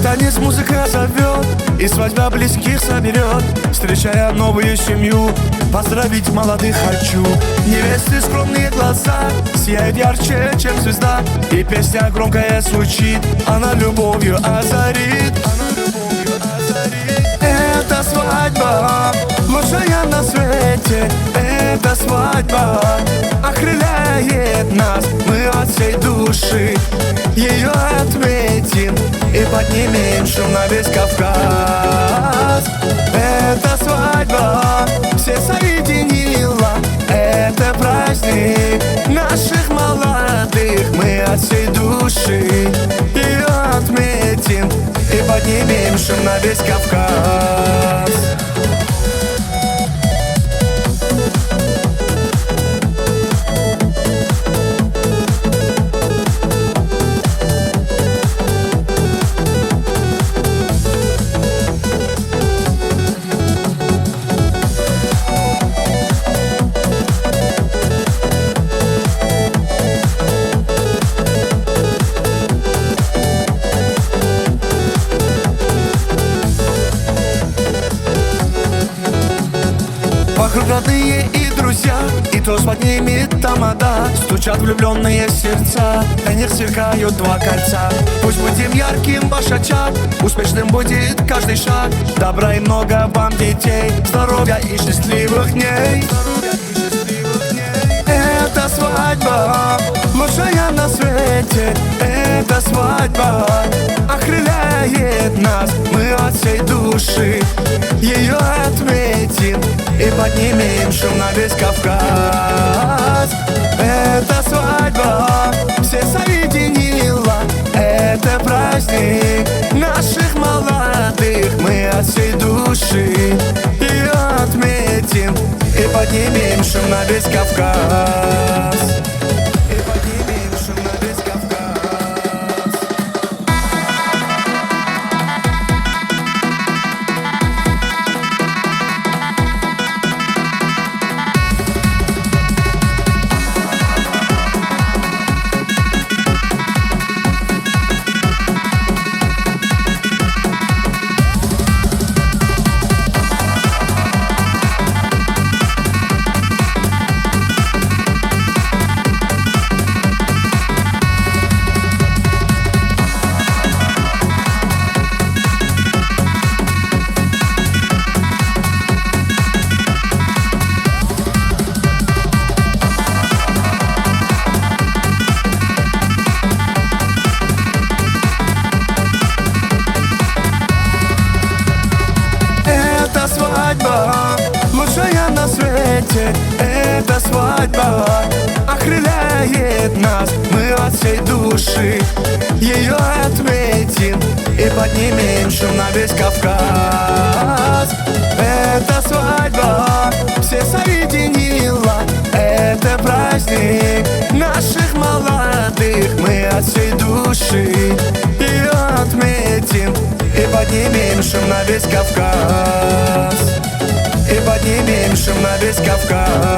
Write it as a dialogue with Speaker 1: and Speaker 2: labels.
Speaker 1: танец музыка зовет, и свадьба близких соберет. Встречая новую семью, поздравить молодых хочу. Невесты скромные глаза сияют ярче, чем звезда, и песня громкая звучит, она любовью озарит. Это свадьба, лучшая на свете. Эта свадьба окрыляет нас, мы от всей души ее отметим и поднимем шум на весь Кавказ. Эта свадьба все соединила, это праздник наших молодых. Мы от всей души ее отметим и поднимем шум на весь Кавказ. Вокруг родные и друзья, и кто поднимет тамада. Стучат влюбленные сердца, на них сверкают два кольца. Пусть будем ярким ваш очаг, успешным будет каждый шаг. Добра и много вам детей, здоровья и счастливых дней. Это свадьба, лучшая на свете. Эта свадьба окрыляет нас, мы от всей души ее отметим и поднимем шум на весь Кавказ. Эта свадьба все соединила, это праздник наших молодых. Мы от всей души ее отметим и поднимем шум на весь Кавказ. И поднимем шум на весь Кавказ. Лучшая на свете. Эта свадьба окрыляет нас, мы от всей души ее отметим и поднимем шум на весь Кавказ. Эта свадьба все соединила, это праздник наших молодых. Мы от всей души ее отметим и поднимем шум на весь Кавказ. И поднимем шум на весь Кавказ.